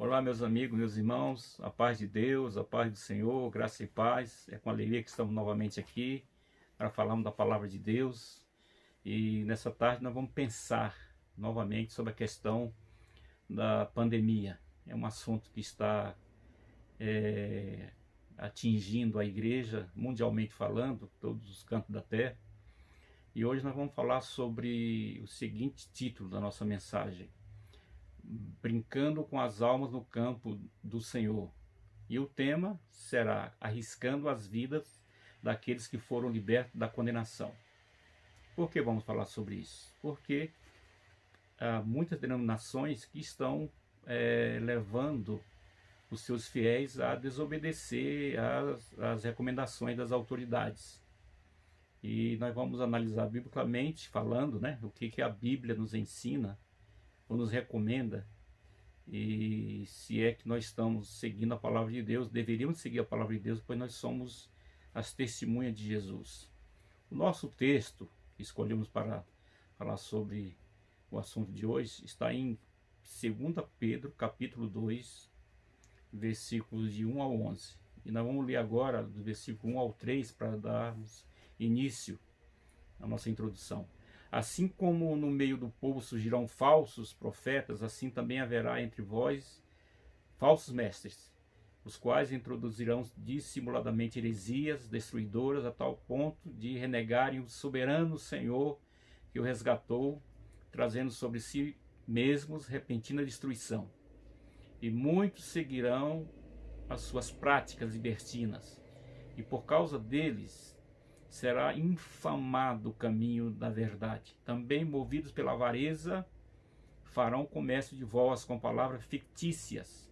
Olá, meus amigos, meus irmãos, a paz de Deus, a paz do Senhor, graça e paz. É com alegria que estamos novamente aqui para falarmos da palavra de Deus. E nessa tarde nós vamos pensar novamente sobre a questão da pandemia. É um assunto que está atingindo a igreja, mundialmente falando, todos os cantos da terra. E hoje nós vamos falar sobre o seguinte título da nossa mensagem: Brincando com as almas no campo do Senhor. E o tema será Arriscando as vidas daqueles que foram libertos da condenação. Por que vamos falar sobre isso? Porque há muitas denominações que estão levando os seus fiéis a desobedecer às recomendações das autoridades. E nós vamos analisar biblicamente falando, o que a Bíblia nos ensina ou nos recomenda, e se é que nós estamos seguindo a palavra de Deus. Deveríamos seguir a palavra de Deus, pois nós somos as testemunhas de Jesus. O nosso texto que escolhemos para falar sobre o assunto de hoje está em 2 Pedro, capítulo 2, versículos de 1 ao 11. E nós vamos ler agora do versículo 1 ao 3 para darmos início à nossa introdução. Assim como no meio do povo surgirão falsos profetas, assim também haverá entre vós falsos mestres, os quais introduzirão dissimuladamente heresias destruidoras a tal ponto de renegarem o soberano Senhor que o resgatou, trazendo sobre si mesmos repentina destruição. E muitos seguirão as suas práticas libertinas, e por causa deles será infamado o caminho da verdade. Também, movidos pela avareza, farão comércio de vós com palavras fictícias.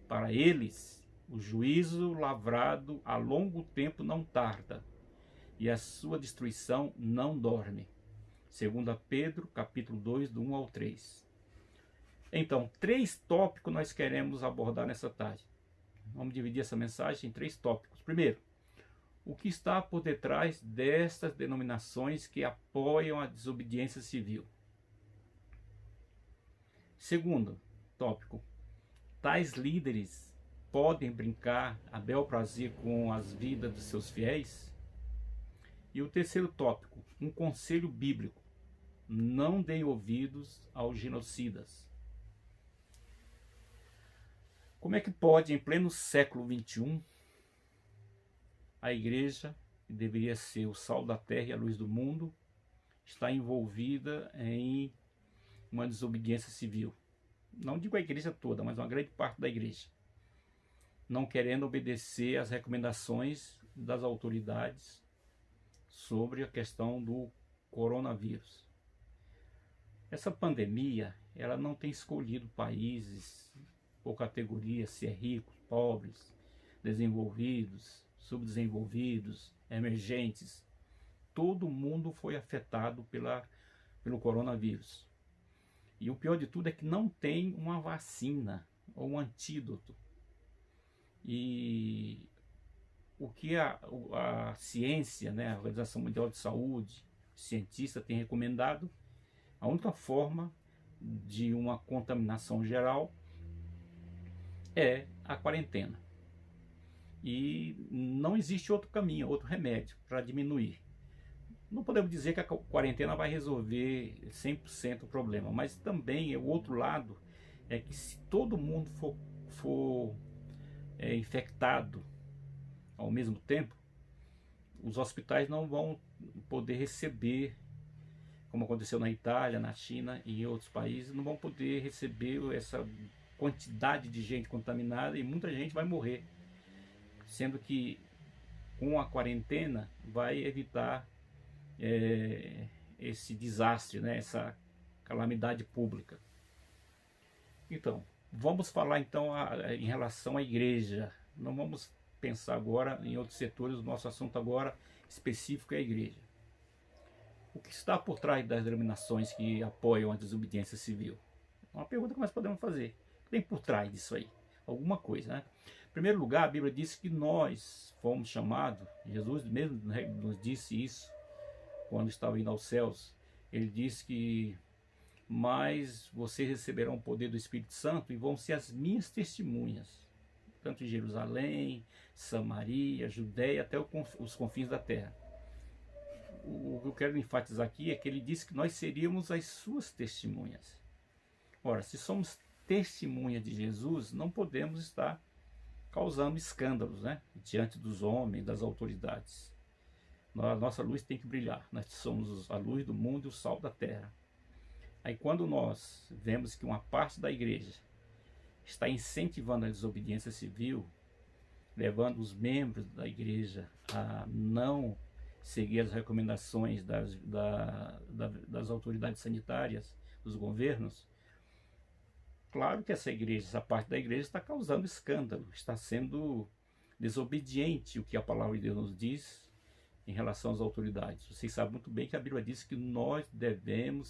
Para eles, o juízo lavrado a longo tempo não tarda, e a sua destruição não dorme. 2 Pedro, capítulo 2, do 1 ao 3. Então, 3 tópicos nós queremos abordar nessa tarde. Vamos dividir essa mensagem em 3 tópicos. Primeiro, o que está por detrás destas denominações que apoiam a desobediência civil. Segundo tópico, tais líderes podem brincar a bel prazer com as vidas dos seus fiéis? E o terceiro tópico, um conselho bíblico: não deem ouvidos aos genocidas. Como é que pode, em pleno século XXI, a igreja, que deveria ser o sal da terra e a luz do mundo, está envolvida em uma desobediência civil? Não digo a igreja toda, mas uma grande parte da igreja, não querendo obedecer às recomendações das autoridades sobre a questão do coronavírus. Essa pandemia, ela não tem escolhido países ou categorias, se é ricos, pobres, desenvolvidos, subdesenvolvidos, emergentes. Todo mundo foi afetado pelo coronavírus. E o pior de tudo é que não tem uma vacina ou um antídoto. E o que a ciência, a Organização Mundial de Saúde, cientista, tem recomendado, a única forma de uma contaminação geral é a quarentena. E não existe outro caminho, outro remédio para diminuir. Não podemos dizer que a quarentena vai resolver 100% o problema, mas também o outro lado é que se todo mundo for infectado ao mesmo tempo, os hospitais não vão poder receber, como aconteceu na Itália, na China e em outros países, não vão poder receber essa quantidade de gente contaminada, e muita gente vai morrer, sendo que com a quarentena vai evitar esse desastre, essa calamidade pública. Então, vamos falar então em relação à igreja. Não vamos pensar agora em outros setores. O nosso assunto agora específico é a igreja. O que está por trás das denominações que apoiam a desobediência civil? É uma pergunta que nós podemos fazer. O que tem por trás disso aí? Alguma coisa, Em primeiro lugar, a Bíblia diz que nós fomos chamados, Jesus mesmo nos disse isso quando estava indo aos céus. Ele disse que mas vocês receberão o poder do Espírito Santo e vão ser as minhas testemunhas, tanto em Jerusalém, Samaria, Judéia, até os confins da terra. O que eu quero enfatizar aqui é que ele disse que nós seríamos as suas testemunhas. Ora, se somos testemunha de Jesus, não podemos estar causando escândalos, né, diante dos homens, das autoridades. Nossa luz tem que brilhar. Nós somos a luz do mundo e o sal da terra. Aí quando nós vemos que uma parte da igreja está incentivando a desobediência civil, levando os membros da igreja a não seguir as recomendações das autoridades sanitárias, dos governos, claro que essa parte da igreja está causando escândalo, está sendo desobediente o que a palavra de Deus nos diz em relação às autoridades. Vocês sabem muito bem que a Bíblia diz que nós devemos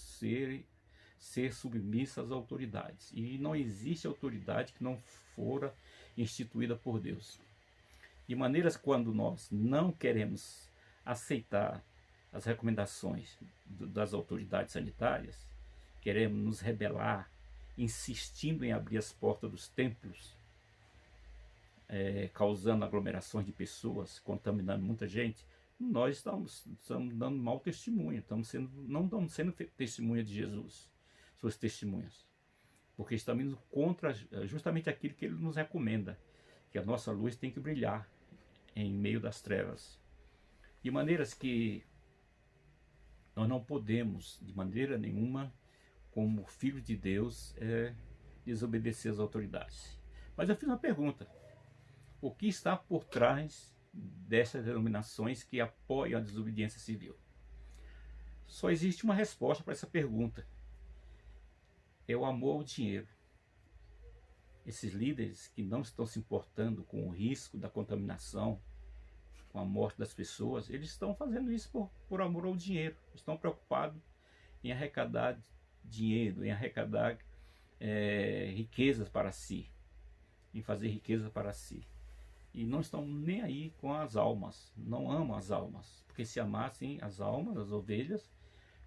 ser submissos às autoridades. E não existe autoridade que não fora instituída por Deus. De maneiras quando nós não queremos aceitar as recomendações das autoridades sanitárias, queremos nos rebelar, insistindo em abrir as portas dos templos, causando aglomerações de pessoas, contaminando muita gente, nós estamos dando mau testemunho, não estamos sendo testemunha de Jesus, suas testemunhas, porque estamos indo contra justamente aquilo que ele nos recomenda, que a nossa luz tem que brilhar em meio das trevas. De maneiras que nós não podemos, de maneira nenhuma, como filhos de Deus, desobedecer às autoridades. Mas eu fiz uma pergunta: o que está por trás dessas denominações que apoiam a desobediência civil? Só existe uma resposta para essa pergunta: é o amor ao dinheiro. Esses líderes que não estão se importando com o risco da contaminação, com a morte das pessoas, eles estão fazendo isso por amor ao dinheiro. Estão preocupados em arrecadar dinheiro, em arrecadar riquezas para si, em fazer riqueza para si. E não estão nem aí com as almas, não amam as almas, porque se amassem as almas, as ovelhas,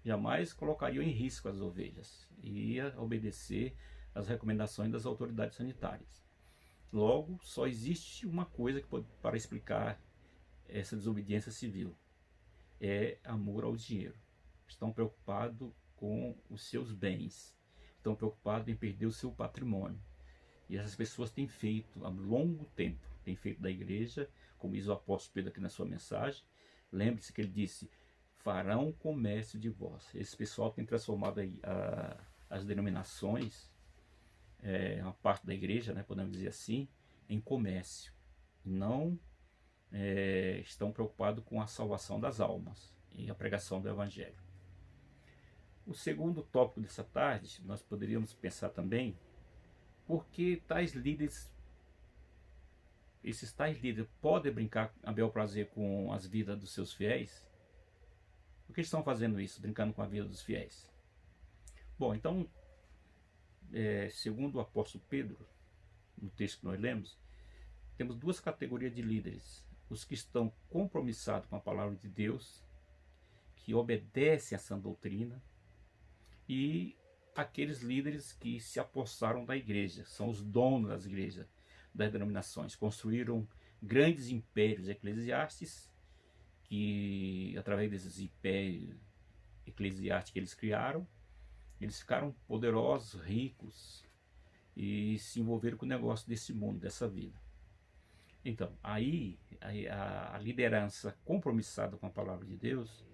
jamais colocariam em risco as ovelhas, e ia obedecer às recomendações das autoridades sanitárias. Logo, só existe uma coisa para explicar essa desobediência civil: é amor ao dinheiro. Estão preocupados com os seus bens, estão preocupados em perder o seu patrimônio. E essas pessoas têm feito há longo tempo, têm feito da igreja, como diz o apóstolo Pedro aqui na sua mensagem. Lembre-se que ele disse: farão comércio de vós. Esse pessoal tem transformado as denominações, uma parte da igreja, né, podemos dizer assim, em comércio. Não estão preocupados com a salvação das almas e a pregação do Evangelho. O segundo tópico dessa tarde, nós poderíamos pensar também: por que esses tais líderes podem brincar a bel prazer com as vidas dos seus fiéis? Por que estão fazendo isso, brincando com a vida dos fiéis? Bom, então, segundo o apóstolo Pedro, no texto que nós lemos, temos duas categorias de líderes: os que estão compromissados com a palavra de Deus, que obedecem a sã doutrina, e aqueles líderes que se apossaram da igreja, são os donos das igrejas, das denominações, construíram grandes impérios eclesiásticos, que através desses impérios eclesiásticos que eles criaram, eles ficaram poderosos, ricos, e se envolveram com o negócio desse mundo, dessa vida. Então, aí a liderança compromissada com a palavra de Deus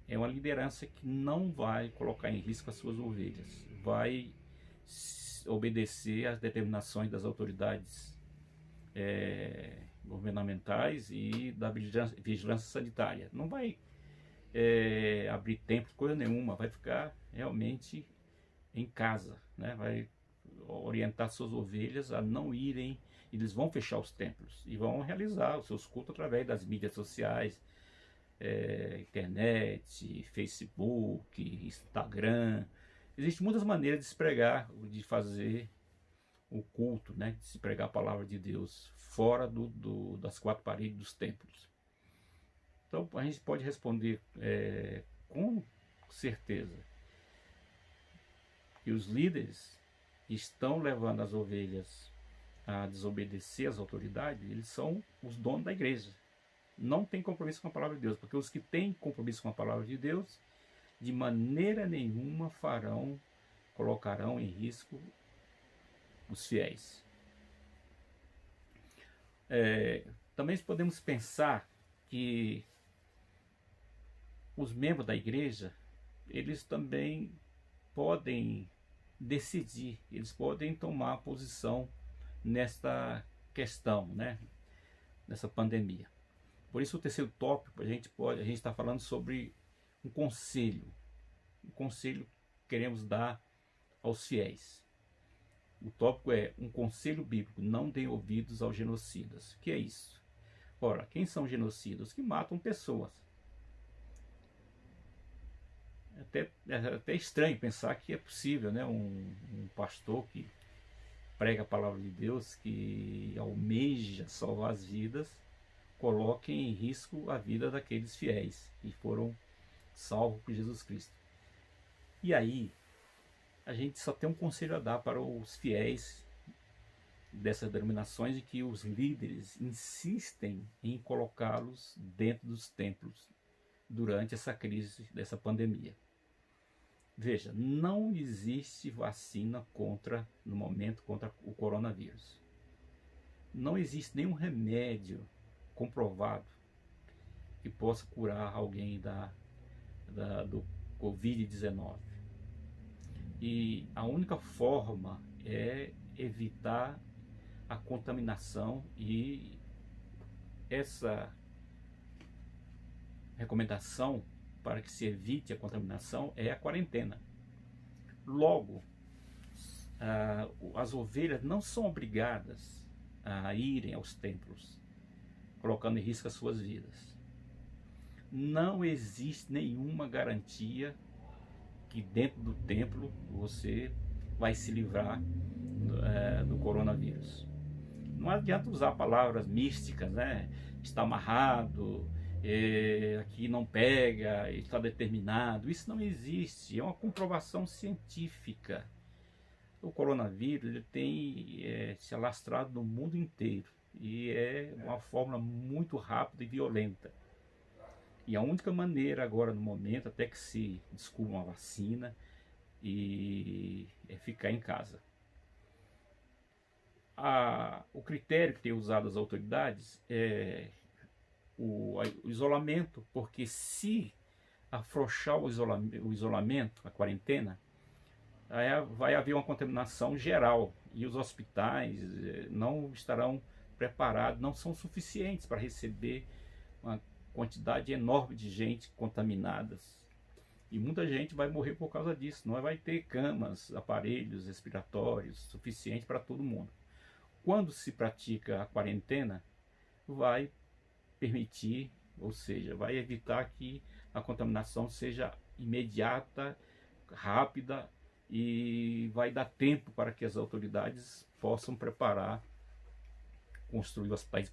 é uma liderança que não vai colocar em risco as suas ovelhas, vai obedecer às determinações das autoridades governamentais e da vigilância sanitária. Não vai abrir templo, coisa nenhuma, vai ficar realmente em casa, né? Vai orientar suas ovelhas a não irem. Eles vão fechar os templos e vão realizar os seus cultos através das mídias sociais, internet, Facebook, Instagram. Existem muitas maneiras de se pregar, de fazer o culto, né? De se pregar a palavra de Deus fora das quatro paredes dos templos. Então a gente pode responder com certeza: que os líderes estão levando as ovelhas a desobedecer às autoridades, eles são os donos da igreja. Não tem compromisso com a palavra de Deus, porque os que têm compromisso com a palavra de Deus, de maneira nenhuma colocarão em risco os fiéis. Também podemos pensar que os membros da igreja, eles também podem decidir, eles podem tomar posição nesta questão, né? Nessa pandemia. Por isso o terceiro tópico, a gente está falando sobre um conselho que queremos dar aos fiéis. O tópico é um conselho bíblico: não deem ouvidos aos genocidas. O que é isso? Ora, quem são genocidas? Os que matam pessoas. É até estranho pensar que é possível, né? Um pastor que prega a palavra de Deus, que almeja salvar as vidas, coloque em risco a vida daqueles fiéis que foram salvos por Jesus Cristo. E aí, a gente só tem um conselho a dar para os fiéis dessas denominações, de que os líderes insistem em colocá-los dentro dos templos durante essa crise dessa pandemia. Veja, não existe vacina no momento contra o coronavírus. Não existe nenhum remédio comprovado que possa curar alguém do Covid-19. E a única forma é evitar a contaminação, e essa recomendação para que se evite a contaminação é a quarentena. Logo, as ovelhas não são obrigadas a irem aos templos, colocando em risco as suas vidas. Não existe nenhuma garantia que dentro do templo você vai se livrar do coronavírus. Não adianta usar palavras místicas, né? Está amarrado, aqui não pega, está determinado. Isso não existe, é uma comprovação científica. O coronavírus ele tem se alastrado no mundo inteiro, e é uma forma muito rápida e violenta. E a única maneira agora, no momento, até que se descubra uma vacina, é ficar em casa. O critério que tem usado as autoridades é o isolamento, porque se afrouxar o isolamento, a quarentena, vai haver uma contaminação geral, e os hospitais não estarão preparados, não são suficientes para receber uma quantidade enorme de gente contaminadas. E muita gente vai morrer por causa disso. Não vai ter camas, aparelhos respiratórios suficientes para todo mundo. Quando se pratica a quarentena, vai permitir, ou seja, vai evitar que a contaminação seja imediata, rápida, e vai dar tempo para que as autoridades possam preparar, construir hospitais de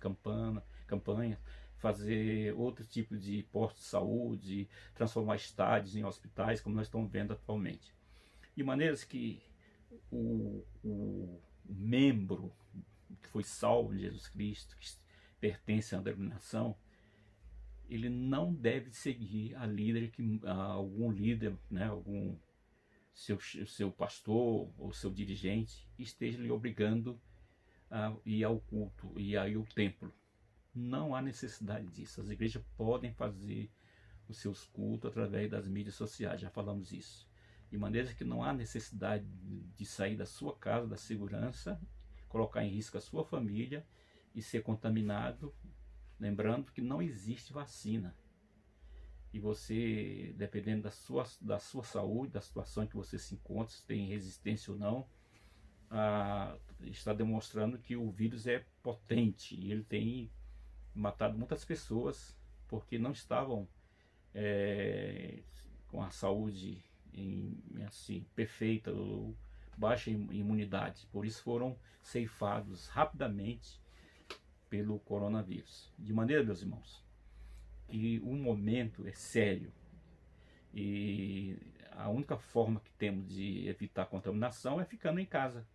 campanha, fazer outro tipo de postos de saúde, transformar estádios em hospitais, como nós estamos vendo atualmente. De maneiras que o membro que foi salvo de Jesus Cristo, que pertence à denominação, ele não deve seguir algum líder, né, algum seu pastor ou seu dirigente esteja lhe obrigando a ir ao culto e a ir ao templo. Não há necessidade disso. As igrejas podem fazer os seus cultos através das mídias sociais, já falamos isso. De maneira que não há necessidade de sair da sua casa, da segurança, colocar em risco a sua família e ser contaminado, lembrando que não existe vacina. E você, dependendo da sua saúde, da situação em que você se encontra, se tem resistência ou não, está demonstrando que o vírus é potente, e ele tem matado muitas pessoas porque não estavam com a saúde assim, perfeita, ou baixa imunidade. Por isso foram ceifados rapidamente pelo coronavírus. De maneira, meus irmãos, que o momento é sério, e a única forma que temos de evitar a contaminação é ficando em casa.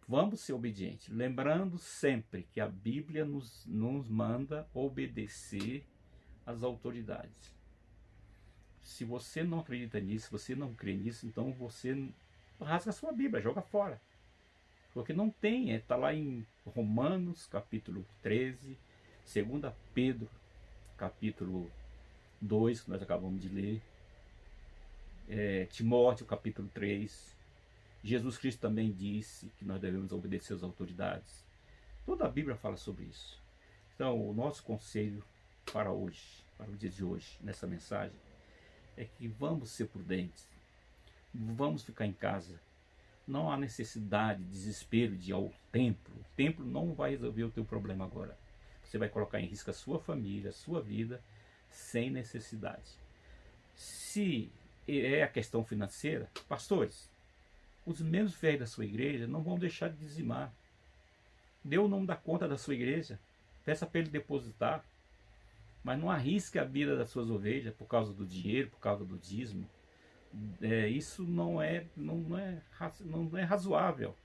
Vamos ser obedientes, lembrando sempre que a Bíblia nos manda obedecer às autoridades. Se você não acredita nisso, se você não crê nisso, então você rasga a sua Bíblia, joga fora. Porque não tem, está lá em Romanos capítulo 13, 2 Pedro capítulo 2, que nós acabamos de ler, Timóteo capítulo 3, Jesus Cristo também disse que nós devemos obedecer às autoridades. Toda a Bíblia fala sobre isso. Então, o nosso conselho para hoje, para o dia de hoje, nessa mensagem, é que vamos ser prudentes, vamos ficar em casa. Não há necessidade, desespero de ir ao templo. O templo não vai resolver o teu problema agora. Você vai colocar em risco a sua família, a sua vida, sem necessidade. Se é a questão financeira, pastores, os membros fiéis da sua igreja não vão deixar de dizimar. Dê o nome da conta da sua igreja, peça para ele depositar, mas não arrisque a vida das suas ovelhas por causa do dinheiro, por causa do dízimo. Isso não é razoável.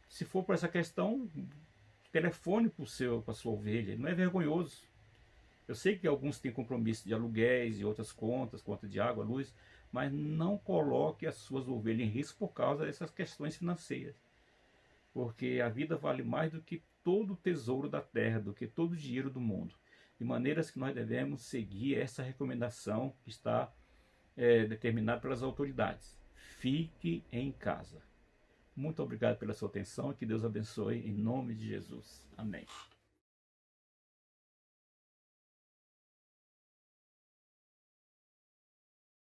Se for por essa questão, telefone para a sua ovelha, não é vergonhoso. Eu sei que alguns têm compromisso de aluguéis e outras contas, conta de água, luz, mas não coloque as suas ovelhas em risco por causa dessas questões financeiras. Porque a vida vale mais do que todo o tesouro da terra, do que todo o dinheiro do mundo. De maneiras que nós devemos seguir essa recomendação que está determinada pelas autoridades. Fique em casa. Muito obrigado pela sua atenção e que Deus abençoe em nome de Jesus. Amém.